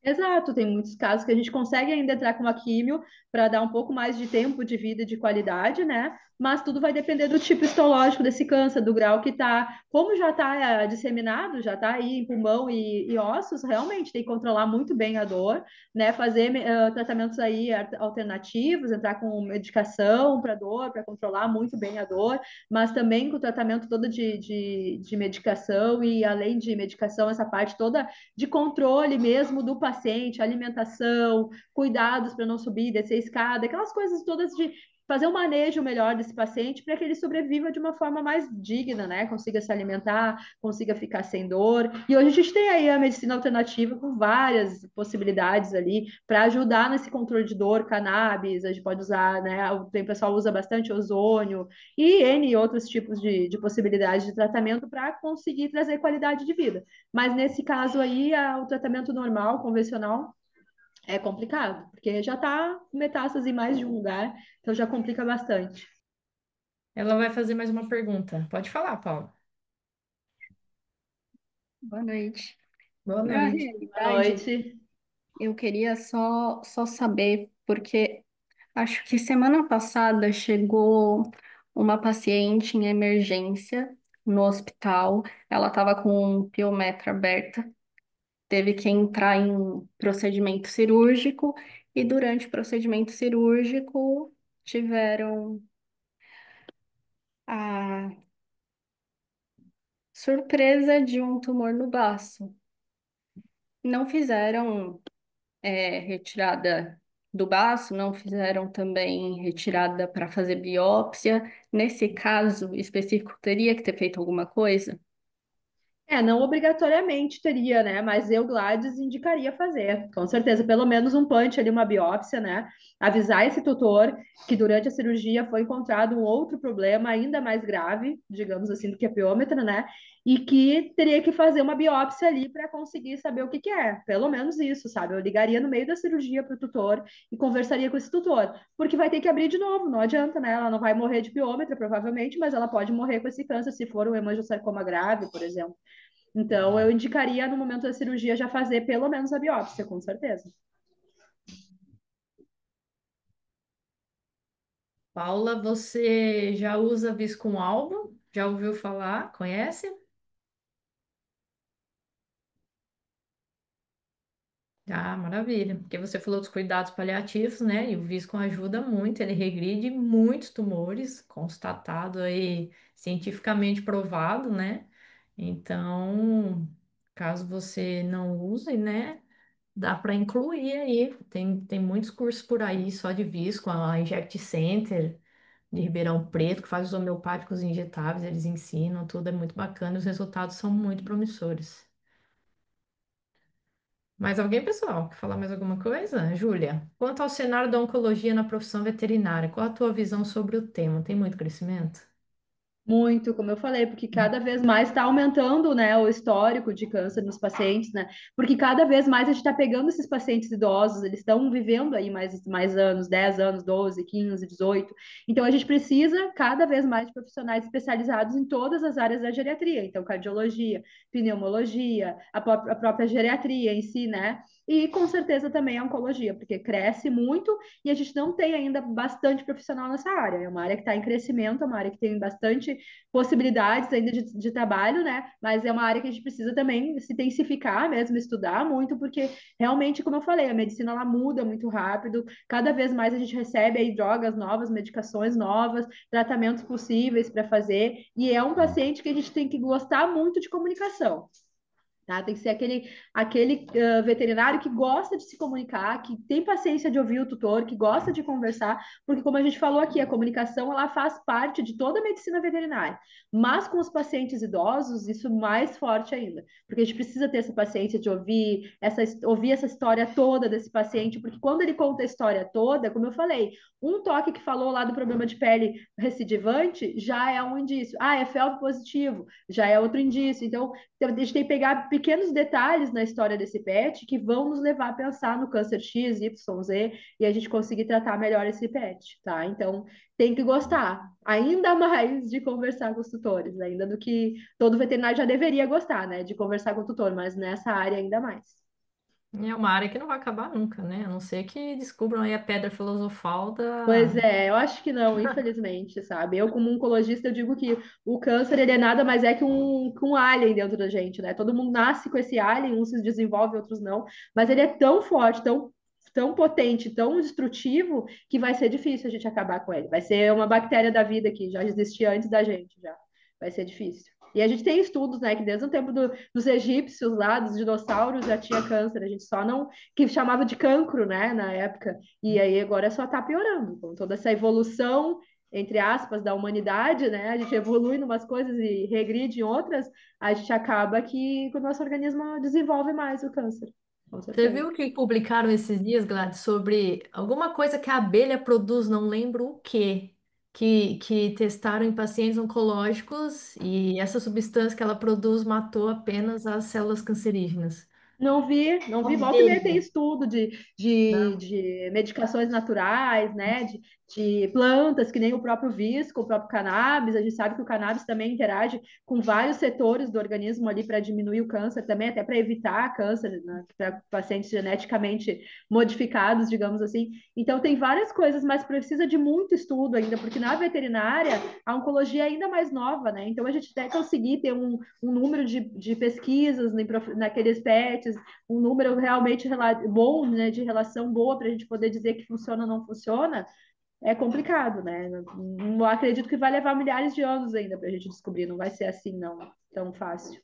Exato, tem muitos casos que a gente consegue ainda entrar com a químio para dar um pouco mais de tempo de vida e de qualidade, né? Mas tudo vai depender do tipo histológico desse câncer, do grau que tá. Como já está disseminado, já está aí em pulmão e ossos, realmente tem que controlar muito bem a dor, né? Fazer tratamentos aí alternativos, entrar com medicação para dor, para controlar muito bem a dor, mas também com o tratamento todo de medicação e além de medicação, essa parte toda de controle mesmo do paciente, alimentação, cuidados para não subir e descer a escada, aquelas coisas todas de fazer um manejo melhor desse paciente para que ele sobreviva de uma forma mais digna, né? Consiga se alimentar, consiga ficar sem dor. E hoje a gente tem aí a medicina alternativa com várias possibilidades ali para ajudar nesse controle de dor, cannabis, a gente pode usar, né? O pessoal usa bastante ozônio e N outros tipos de possibilidades de tratamento para conseguir trazer qualidade de vida. Mas nesse caso aí, o tratamento normal, convencional, é complicado, porque já está metástase em mais de um lugar, então já complica bastante. Ela vai fazer mais uma pergunta. Pode falar, Paula. Boa noite. Boa Na noite. Boa realidade, noite. eu queria só saber, porque acho que semana passada chegou uma paciente em emergência no hospital. Ela estava com um piometra aberta, teve que entrar em procedimento cirúrgico e durante o procedimento cirúrgico tiveram a surpresa de um tumor no baço. Não fizeram retirada do baço, não fizeram também retirada para fazer biópsia. Nesse caso específico, teria que ter feito alguma coisa? Não obrigatoriamente teria, né? Mas eu, Gladys, indicaria fazer, com certeza, pelo menos um punch ali, uma biópsia, né? Avisar esse tutor que durante a cirurgia foi encontrado um outro problema ainda mais grave, digamos assim, do que a piômetra, né? E que teria que fazer uma biópsia ali para conseguir saber o que que é. Pelo menos isso, sabe? Eu ligaria no meio da cirurgia para o tutor e conversaria com esse tutor, porque vai ter que abrir de novo, não adianta, né? Ela não vai morrer de piômetra, provavelmente, mas ela pode morrer com esse câncer se for um hemangiosarcoma grave, por exemplo. Então, eu indicaria no momento da cirurgia já fazer pelo menos a biópsia, com certeza. Paula, você já usa Viscum Albo? Já ouviu falar? Conhece? Ah, maravilha. Porque você falou dos cuidados paliativos, né? E o Viscum ajuda muito, ele regride muitos tumores, constatado aí, cientificamente provado, né? Então, caso você não use, né? Dá para incluir aí. Tem muitos cursos por aí só de Viscum, a Inject Center de Ribeirão Preto, que faz os homeopáticos injetáveis, eles ensinam, tudo é muito bacana, os resultados são muito promissores. Mais alguém, pessoal? Quer falar mais alguma coisa? Júlia, quanto ao cenário da oncologia na profissão veterinária, qual a tua visão sobre o tema? Tem muito crescimento? Muito, como eu falei, porque cada vez mais está aumentando, né, o histórico de câncer nos pacientes, né? Porque cada vez mais a gente está pegando esses pacientes idosos, eles estão vivendo aí mais anos, 10 anos, 12, 15, 18. Então a gente precisa cada vez mais de profissionais especializados em todas as áreas da geriatria, então cardiologia, pneumologia, a própria geriatria em si, né? E com certeza também a oncologia, porque cresce muito e a gente não tem ainda bastante profissional nessa área. É uma área que está em crescimento, é uma área que tem bastante possibilidades ainda de trabalho, né? Mas é uma área que a gente precisa também se intensificar mesmo, estudar muito, porque realmente, como eu falei, a medicina ela muda muito rápido, cada vez mais a gente recebe aí drogas novas, medicações novas, tratamentos possíveis para fazer, e é um paciente que a gente tem que gostar muito de comunicação. Tá? Tem que ser aquele veterinário que gosta de se comunicar, que tem paciência de ouvir o tutor, que gosta de conversar, porque como a gente falou aqui, a comunicação ela faz parte de toda a medicina veterinária. Mas com os pacientes idosos, isso mais forte ainda, porque a gente precisa ter essa paciência de ouvir essa história toda desse paciente, porque quando ele conta a história toda, como eu falei, um toque que falou lá do problema de pele recidivante já é um indício. Ah, é felv positivo, já é outro indício. Então, a gente tem que pegar pequenos detalhes na história desse pet que vão nos levar a pensar no câncer X, Y, Z e a gente conseguir tratar melhor esse pet, tá? Então, tem que gostar ainda mais de conversar com os tutores, ainda do que todo veterinário já deveria gostar, né? De conversar com o tutor, mas nessa área ainda mais. É uma área que não vai acabar nunca, né? A não ser que descubram aí a pedra filosofal Pois da. é, eu acho que não, infelizmente, sabe? Eu, como oncologista, eu digo que o câncer, ele é nada mais é que um alien dentro da gente, né? Todo mundo nasce com esse alien, uns se desenvolve, outros não, mas ele é tão forte, tão potente, tão destrutivo, que vai ser difícil a gente acabar com ele. Vai ser uma bactéria da vida que já existia antes da gente, já. Vai ser difícil. E a gente tem estudos, né, que desde o tempo dos egípcios lá, dos dinossauros, já tinha câncer. A gente só não, que chamava de cancro, né, na época. E aí agora só está piorando. Com toda essa evolução, entre aspas, da humanidade, né? A gente evolui em umas coisas e regride em outras, a gente acaba que o nosso organismo desenvolve mais o câncer. Com Você certeza. viu que publicaram esses dias, Gladys, sobre alguma coisa que a abelha produz, não lembro o quê, que testaram em pacientes oncológicos e essa substância que ela produz matou apenas as células cancerígenas. Não vi. Volta e meia tem Abelha. estudo Não. de medicações naturais, né? De plantas, que nem o próprio visco, o próprio cannabis. A gente sabe que o cannabis também interage com vários setores do organismo ali para diminuir o câncer também, até para evitar câncer, né? Para pacientes geneticamente modificados, digamos assim. Então, tem várias coisas, mas precisa de muito estudo ainda, porque na veterinária a oncologia é ainda mais nova, né? Então, a gente deve conseguir ter um número de pesquisas naqueles pets, um número realmente bom, né, de relação boa para a gente poder dizer que funciona ou não funciona, é complicado, né? Não acredito que vai levar milhares de anos ainda para a gente descobrir, não vai ser assim, não, tão fácil.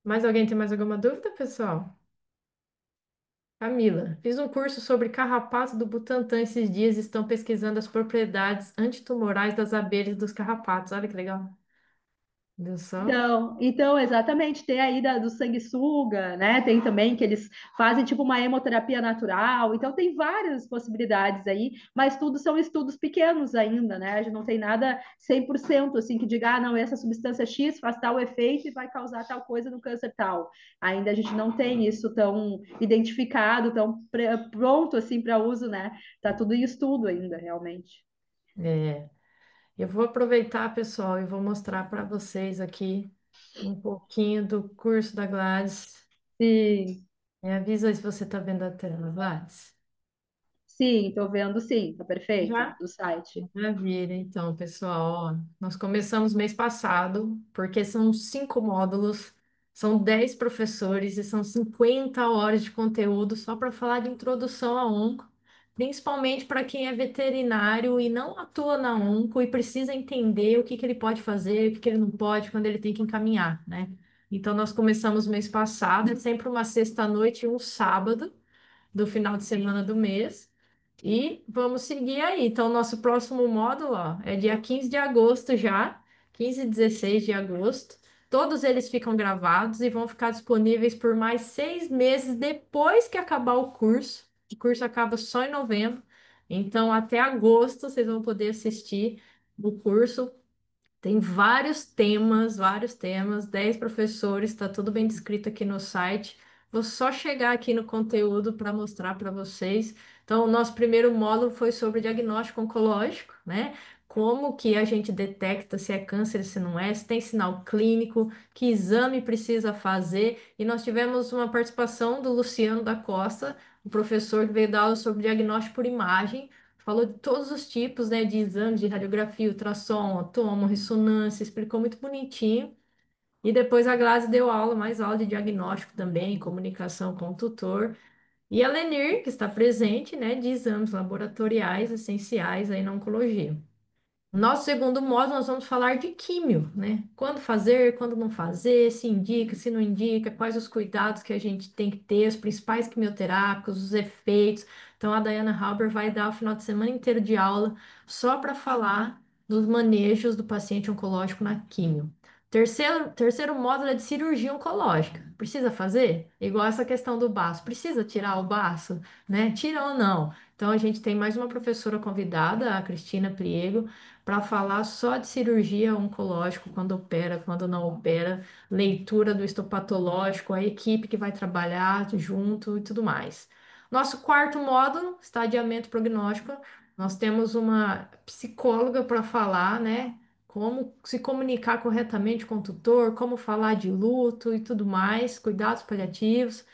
Mais alguém tem mais alguma dúvida, pessoal? Camila, fiz um curso sobre carrapato do Butantan esses dias. Estão pesquisando as propriedades antitumorais das abelhas e dos carrapatos. Olha que legal. Viu só? Então, exatamente, tem aí do sanguessuga, né? Tem também que eles fazem tipo uma hemoterapia natural. Então, tem várias possibilidades aí, mas tudo são estudos pequenos ainda, né? A gente não tem nada 100% assim que diga, ah, não, essa substância X faz tal efeito e vai causar tal coisa no câncer tal. Ainda a gente não tem isso tão identificado, pronto assim para uso, né? Tá tudo em estudo ainda, realmente. É. Eu vou aproveitar, pessoal, e vou mostrar para vocês aqui um pouquinho do curso da Gladys. Sim, Me avisa aí se você está vendo a tela, Gladys. sim, tô vendo sim, tá perfeito, Já? do site. Maravilha, então, pessoal, ó, nós começamos mês passado, porque são 5 módulos, são 10 professores e são 50 horas de conteúdo só para falar de introdução à onco, principalmente para quem é veterinário e não atua na onco e precisa entender o que que ele pode fazer, o que que ele não pode, quando ele tem que encaminhar, né? Então, nós começamos mês passado, é sempre uma sexta-noite e um sábado do final de semana do mês. E vamos seguir aí. Então, nosso próximo módulo, ó, é dia 15 de agosto já, 15 e 16 de agosto. Todos eles ficam gravados e vão ficar disponíveis por mais 6 meses depois que acabar o curso. O curso acaba só em novembro. Então, até agosto, vocês vão poder assistir o curso. Tem vários temas, 10 professores, está tudo bem descrito aqui no site. Vou só chegar aqui no conteúdo para mostrar para vocês. Então, o nosso primeiro módulo foi sobre diagnóstico oncológico, né? Como que a gente detecta se é câncer, se não é, se tem sinal clínico, que exame precisa fazer. E nós tivemos uma participação do Luciano da Costa, o professor que veio dar aula sobre diagnóstico por imagem. Falou de todos os tipos, né, de exames de radiografia, ultrassom, tomo, ressonância, explicou muito bonitinho. E depois a Glaze deu aula, mais aula de diagnóstico também, comunicação com o tutor. E a Lenir, que está presente, né, de exames laboratoriais essenciais aí na oncologia. Nosso segundo módulo, nós vamos falar de químio, né? Quando fazer, quando não fazer, se indica, se não indica, quais os cuidados que a gente tem que ter, os principais quimioterápicos, os efeitos. Então, a Diana Halber vai dar o final de semana inteiro de aula só para falar dos manejos do paciente oncológico na químio. Terceiro módulo é de cirurgia oncológica. Precisa fazer? Igual essa questão do baço. Precisa tirar o baço, né? Tira ou não? Então, a gente tem mais uma professora convidada, a Cristina Pliego, para falar só de cirurgia oncológica, quando opera, quando não opera, leitura do histopatológico, a equipe que vai trabalhar junto e tudo mais. Nosso quarto módulo, estadiamento prognóstico, nós temos uma psicóloga para falar, né? Como se comunicar corretamente com o tutor, como falar de luto e tudo mais, cuidados paliativos.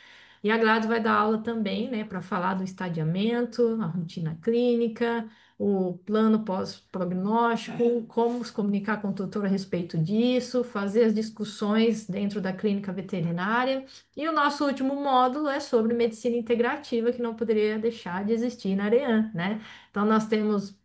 E a Gladys vai dar aula também, né, para falar do estadiamento, a rotina clínica, o plano pós-prognóstico, como se comunicar com o tutor a respeito disso, fazer as discussões dentro da clínica veterinária. E o nosso último módulo é sobre medicina integrativa, que não poderia deixar de existir na AREAN, né? Então, nós temos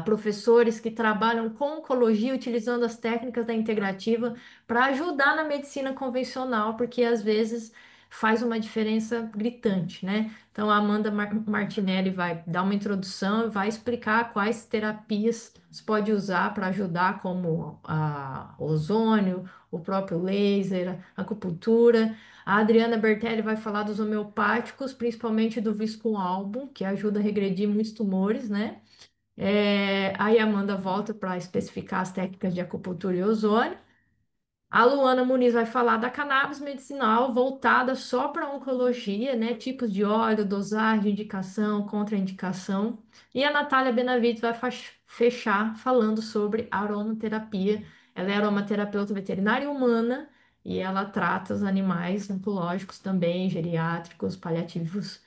professores que trabalham com oncologia utilizando as técnicas da integrativa para ajudar na medicina convencional, porque às vezes faz uma diferença gritante, né? Então a Amanda Martinelli vai dar uma introdução, vai explicar quais terapias se pode usar para ajudar, como a ozônio, o próprio laser, a acupuntura. A Adriana Bertelli vai falar dos homeopáticos, principalmente do viscoalbum, que ajuda a regredir muitos tumores, né? Aí a Amanda volta para especificar as técnicas de acupuntura e ozônio. A Luana Muniz vai falar da cannabis medicinal voltada só para oncologia, né? Tipos de óleo, dosagem, indicação, contraindicação. E a Natália Benavides vai fechar falando sobre aromaterapia. Ela é aromaterapeuta veterinária humana e ela trata os animais oncológicos também, geriátricos, paliativos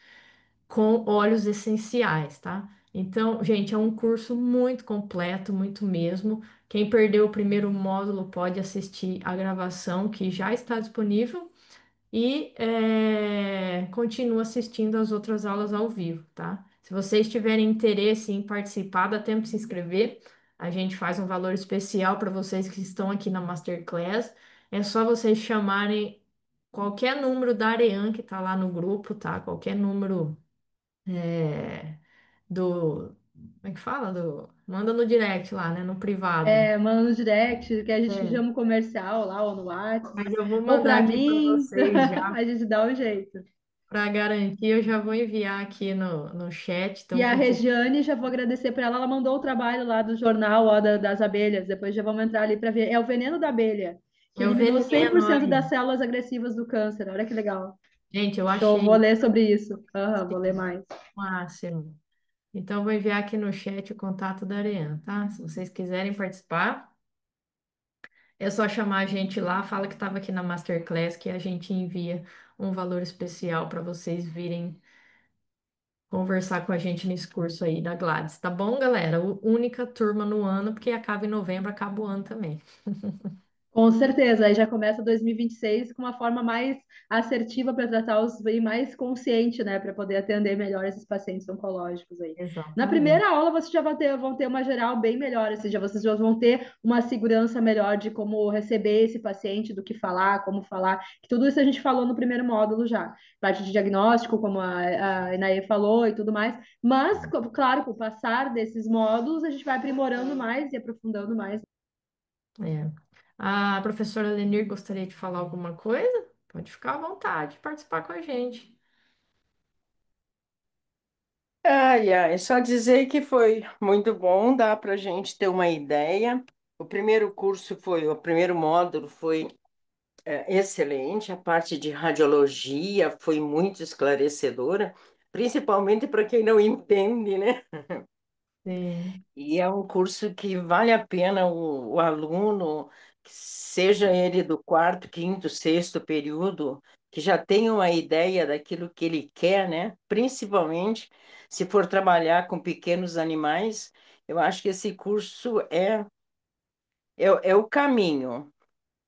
com óleos essenciais, tá? Então, gente, é um curso muito completo, muito mesmo. Quem perdeu o primeiro módulo pode assistir a gravação que já está disponível e continua assistindo as outras aulas ao vivo, tá? Se vocês tiverem interesse em participar, dá tempo de se inscrever. A gente faz um valor especial para vocês que estão aqui na Masterclass. É só vocês chamarem qualquer número da Arean que está lá no grupo, tá? Qualquer número é, do. Como é que fala? Manda no direct lá, né? No privado. Manda no direct, que a gente É, chama o comercial lá, ou no WhatsApp, mas eu vou ou mandar para aqui para mim, vocês já, a gente dá um jeito. para garantir, eu já vou enviar aqui no chat. E Então, a quem quiser. Regiane, já vou agradecer para ela, ela mandou o trabalho lá do jornal ó, das abelhas, depois já vamos entrar ali para ver. É o veneno da abelha, que É o eliminou veneno 100% aí. das células agressivas do câncer, olha que legal. Gente, eu Show, vou achei ler sobre isso. Aham, vou ler sim, mais. o máximo. Então, eu vou enviar aqui no chat o contato da Ariane, tá? Se vocês quiserem participar, é só chamar a gente lá, fala que estava aqui na Masterclass, que a gente envia um valor especial para vocês virem conversar com a gente nesse curso aí da Gladys, tá bom, galera? Única turma no ano, porque acaba em novembro, acaba o ano também. Com certeza, aí já começa 2026 com uma forma mais assertiva para tratar os e mais consciente, né, para poder atender melhor esses pacientes oncológicos aí. Na Exatamente. primeira aula vocês já vão ter uma geral bem melhor, ou seja, vocês já vão ter uma segurança melhor de como receber esse paciente, do que falar, como falar, que tudo isso a gente falou no primeiro módulo já. Parte de diagnóstico, como a Inaê falou e tudo mais, mas, claro, com o passar desses módulos, a gente vai aprimorando mais e aprofundando mais. É. A professora Lenir gostaria de falar alguma coisa? Pode ficar à vontade de participar com a gente. Ai, ai, só dizer que foi muito bom, dá para a gente ter uma ideia. O primeiro módulo foi excelente, a parte de radiologia foi muito esclarecedora, principalmente para quem não entende, né? Sim, E é um curso que vale a pena o aluno, seja ele do quarto, quinto, sexto período, que já tenha uma ideia daquilo que ele quer, né? Principalmente se for trabalhar com pequenos animais, eu acho que esse curso é o caminho,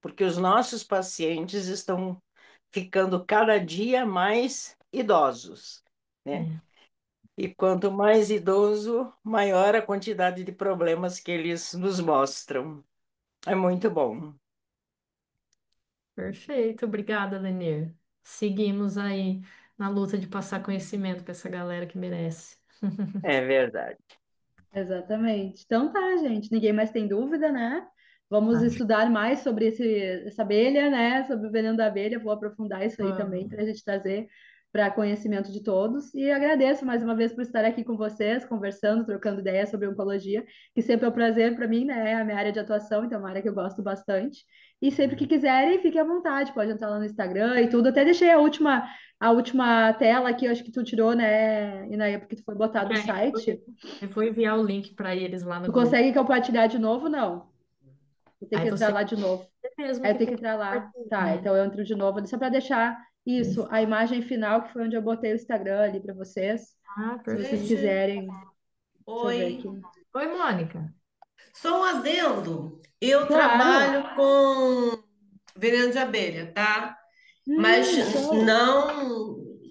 porque os nossos pacientes estão ficando cada dia mais idosos, né? é, E quanto mais idoso, maior a quantidade de problemas que eles nos mostram. É muito bom. perfeito. Obrigada, Lenir. Seguimos aí na luta de passar conhecimento para essa galera que merece. É verdade. Exatamente. Então tá, gente. Ninguém mais tem dúvida, né? Vamos Acho que estudar mais sobre essa abelha, né? Sobre o veneno da abelha. Vou aprofundar isso aí também vamos. para a gente trazer para conhecimento de todos. E agradeço mais uma vez por estar aqui com vocês, conversando, trocando ideias sobre oncologia, que sempre é um prazer para mim, né? É a minha área de atuação, então é uma área que eu gosto bastante. E sempre que quiserem, fiquem à vontade, pode entrar lá no Instagram e tudo. Até deixei a última tela aqui, eu acho que tu tirou, né? E na época que tu foi botar do site. Eu vou enviar o link para eles lá no Tu grupo. consegue compartilhar de novo? Não. Vou ter Aí que entrar você lá de novo. mesmo Aí eu que tenho que tem que entrar lá. compartilhar. Tá, então eu entro de novo, só para deixar Isso, a imagem final, que foi onde eu botei o Instagram ali para vocês. Ah, Se vocês perfeito. Gente, quiserem, deixa eu ver oi. aqui. Oi, Mônica. Só um adendo. Eu Claro. trabalho com veneno de abelha, tá? Mas Show.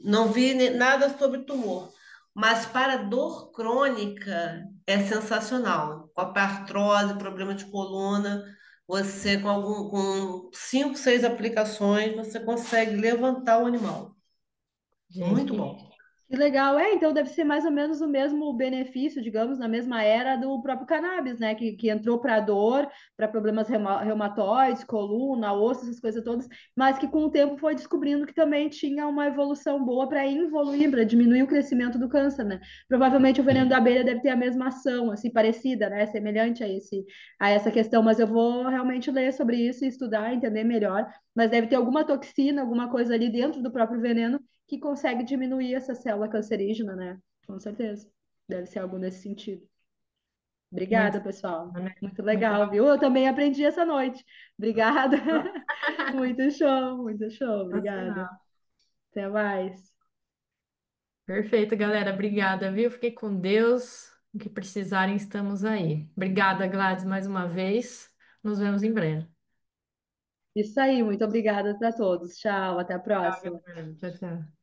não vi nada sobre tumor. Mas para dor crônica é sensacional. Com a artrose, problema de coluna, você com 5, 6 aplicações, você consegue levantar o animal. Gente, Muito que bom. Que legal. Então deve ser mais ou menos o mesmo benefício, digamos, na mesma era do próprio cannabis, né? Que entrou para dor, para problemas reumatoides, coluna, osso, essas coisas todas, mas que com o tempo foi descobrindo que também tinha uma evolução boa para evoluir, para diminuir o crescimento do câncer, né? Provavelmente o veneno da abelha deve ter a mesma ação, assim, parecida, né? Semelhante a essa questão, mas eu vou realmente ler sobre isso e estudar, entender melhor. Mas deve ter alguma toxina, alguma coisa ali dentro do próprio veneno que consegue diminuir essa célula cancerígena, né? Com certeza. Deve ser algo nesse sentido. muito, Obrigada, pessoal. né? Muito Muito legal, viu? Eu também aprendi essa noite. Obrigada. bacana. Muito show, muito show. Obrigada. Sensacional. Até mais. Perfeito, galera. Obrigada, viu? Fiquei com Deus. O que precisarem, estamos aí. Obrigada, Gladys, mais uma vez. Nos vemos em breve. Isso aí, muito obrigada para todos. Tchau, até a Tchau, próxima. galera. Tchau, tchau.